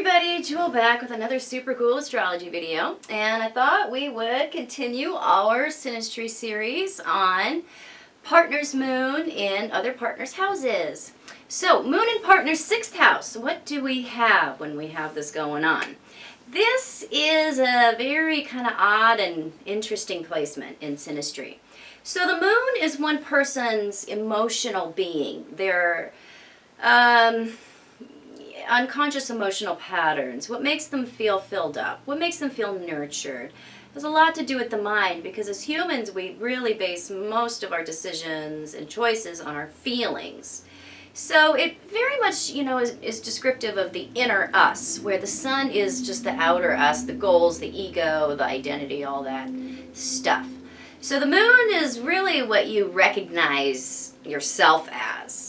everybody, Jewel back with another super cool astrology video, and I thought we would continue our Synastry series on partner's moon in other partners' houses. So, moon in partner's 6th house, what do we have when we have this going on? This is a very kind of odd and interesting placement in Synastry. So the moon is one person's emotional being. They're unconscious emotional patterns, what makes them feel filled up, what makes them feel nurtured. There's a lot to do with the mind, because as humans we really base most of our decisions and choices on our feelings. So it very much, is descriptive of the inner us, where the sun is just the outer us, the goals, the ego, the identity, all that stuff. So the moon is really what you recognize yourself as.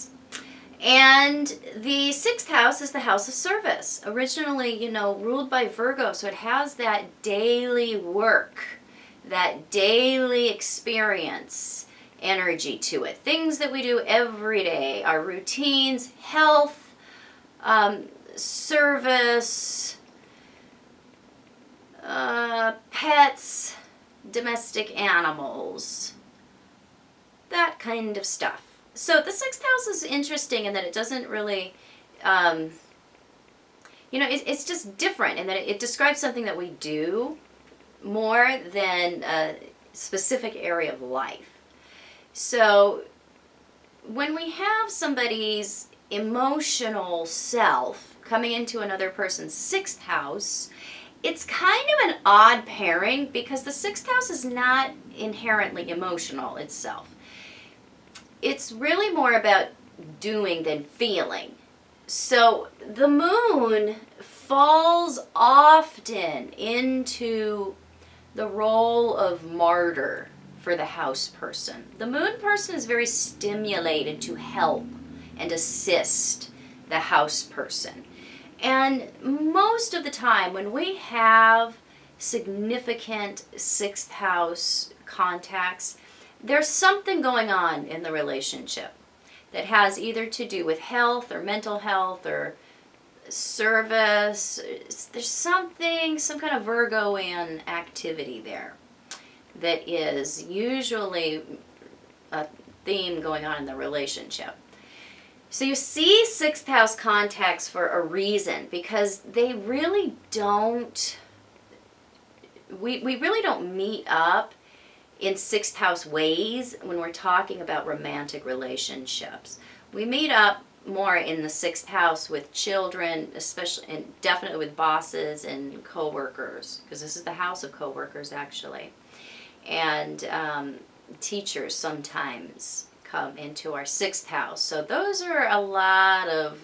And the 6th house is the house of service. Originally, ruled by Virgo, so it has that daily work, that daily experience energy to it. Things that we do every day, our routines, health, service, pets, domestic animals, that kind of stuff. So the 6th house is interesting in that it doesn't really, it's just different in that it describes something that we do more than a specific area of life. So when we have somebody's emotional self coming into another person's 6th house, it's kind of an odd pairing because the 6th house is not inherently emotional itself. It's really more about doing than feeling. So the moon falls often into the role of martyr for the house person. The moon person is very stimulated to help and assist the house person. And most of the time when we have significant 6th house contacts, there's something going on in the relationship that has either to do with health or mental health or service. There's some kind of Virgoan activity there that is usually a theme going on in the relationship. So you see 6th house contacts for a reason, because they really don't, we really don't meet up in 6th house ways when we're talking about romantic relationships. We meet up more in the 6th house with children, especially, and definitely with bosses and co-workers, because this is the house of co-workers actually. And teachers sometimes come into our 6th house. So those are a lot of,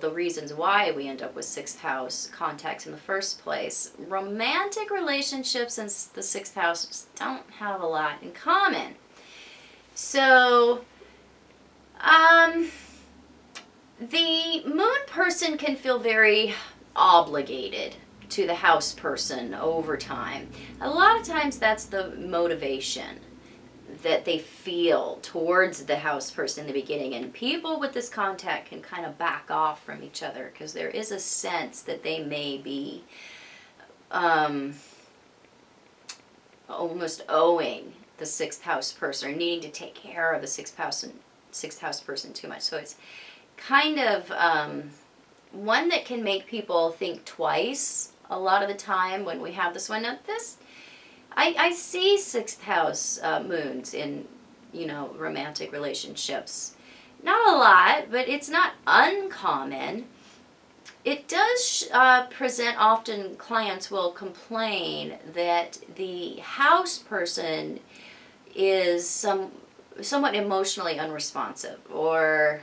the reasons why we end up with 6th house contacts in the first place. Romantic relationships in the 6th house just don't have a lot in common. So, the moon person can feel very obligated to the house person over time. A lot of times that's the motivation that they feel towards the house person in the beginning, and people with this contact can kind of back off from each other because there is a sense that they may be almost owing the 6th house person or needing to take care of the 6th house person too much. So it's kind of one that can make people think twice a lot of the time when we have this one. Now I see 6th house moons in, romantic relationships. Not a lot, but it's not uncommon. It does present often, clients will complain that the house person is somewhat emotionally unresponsive or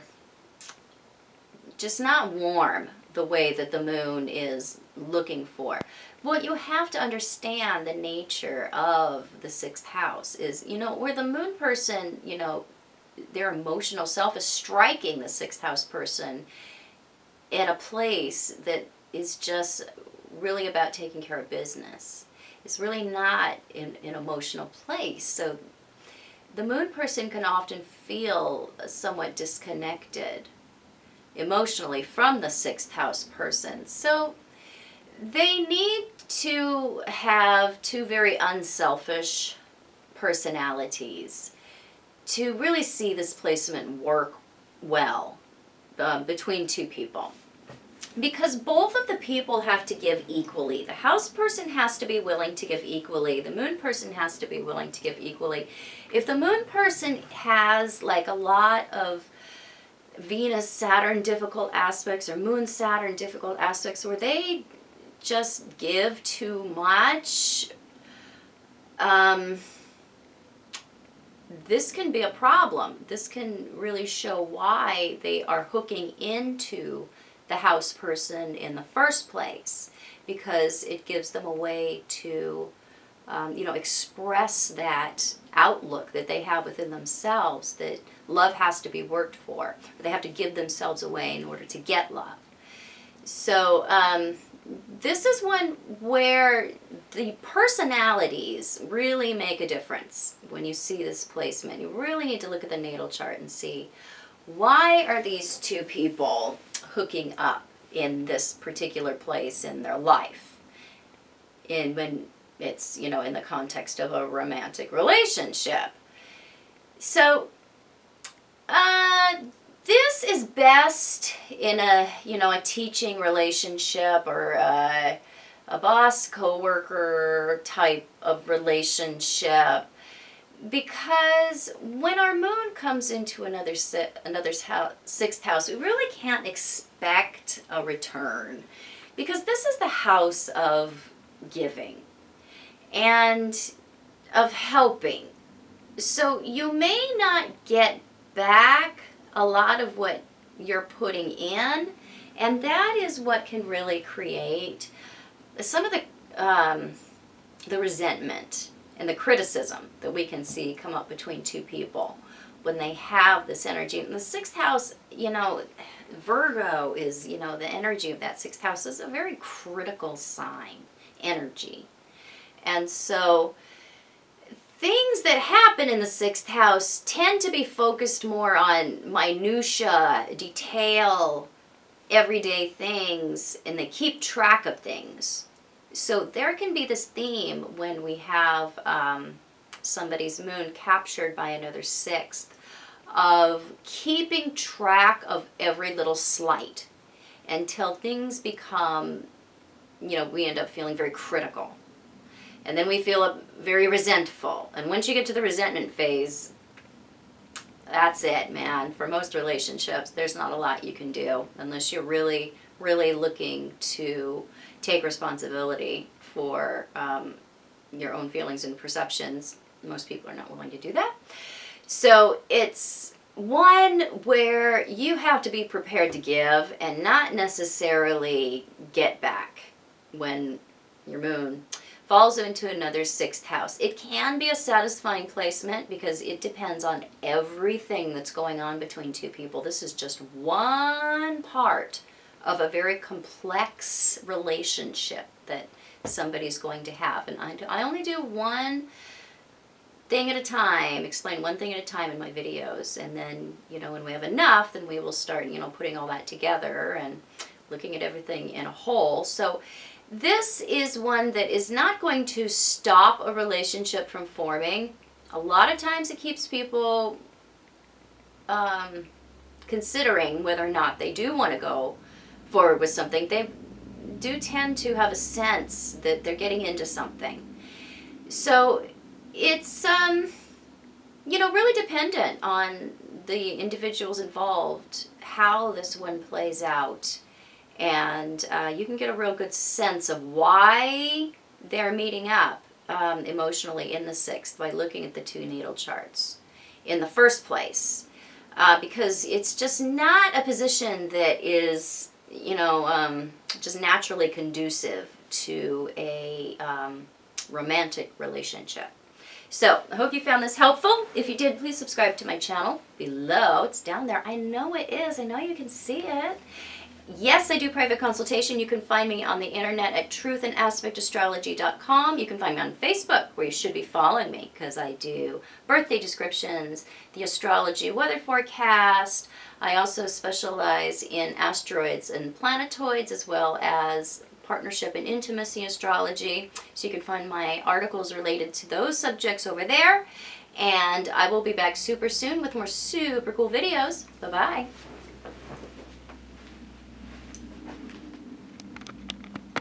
just not warm the way that the moon is looking for. What you have to understand the nature of the 6th house is, where the moon person, their emotional self is striking the 6th house person in a place that is just really about taking care of business. It's really not in an emotional place. So the moon person can often feel somewhat disconnected emotionally from the 6th house person. So they need to have two very unselfish personalities to really see this placement work well between two people. Because both of the people have to give equally. The house person has to be willing to give equally. The moon person has to be willing to give equally. If the moon person has like a lot of Venus, Saturn difficult aspects or Moon, Saturn difficult aspects where they just give too much, this can be a problem. This can really show why they are hooking into the house person in the first place, because it gives them a way to express that outlook that they have within themselves, that love has to be worked for. They have to give themselves away in order to get love. So this is one where the personalities really make a difference when you see this placement. You really need to look at the natal chart and see, why are these two people hooking up in this particular place in their life? And when it's, in the context of a romantic relationship. So, this is best in a teaching relationship or a boss co-worker type of relationship, because when our moon comes into another 6th house, we really can't expect a return, because this is the house of giving and of helping. So you may not get back a lot of what you're putting in, and that is what can really create some of the resentment and the criticism that we can see come up between two people when they have this energy. And the 6th house, Virgo is, the energy of that 6th house is a very critical sign energy. And so things that happen in the 6th house tend to be focused more on minutia, detail, everyday things, and they keep track of things. So there can be this theme when we have somebody's moon captured by another 6th of keeping track of every little slight until things become, we end up feeling very critical. And then we feel very resentful. And once you get to the resentment phase, that's it, man. For most relationships, there's not a lot you can do unless you're really, really looking to take responsibility for your own feelings and perceptions. Most people are not willing to do that. So it's one where you have to be prepared to give and not necessarily get back when your moon falls into another 6th house. It can be a satisfying placement because it depends on everything that's going on between two people. This is just one part of a very complex relationship that somebody's going to have. And I only do one thing at a time, explain one thing at a time in my videos. And then, when we have enough, then we will start, putting all that together and looking at everything in a whole. So this is one that is not going to stop a relationship from forming. A lot of times it keeps people considering whether or not they do want to go forward with something. They do tend to have a sense that they're getting into something. So it's, really dependent on the individuals involved, how this one plays out. And you can get a real good sense of why they're meeting up emotionally in the 6th by looking at the two natal charts in the first place. Because it's just not a position that is, just naturally conducive to a romantic relationship. So I hope you found this helpful. If you did, please subscribe to my channel below. It's down there. I know it is. I know you can see it. Yes, I do private consultation. You can find me on the internet at truthandaspectastrology.com. You can find me on Facebook, where you should be following me, because I do birthday descriptions, the astrology weather forecast. I also specialize in asteroids and planetoids, as well as partnership and intimacy astrology. So you can find my articles related to those subjects over there. And I will be back super soon with more super cool videos. Bye-bye.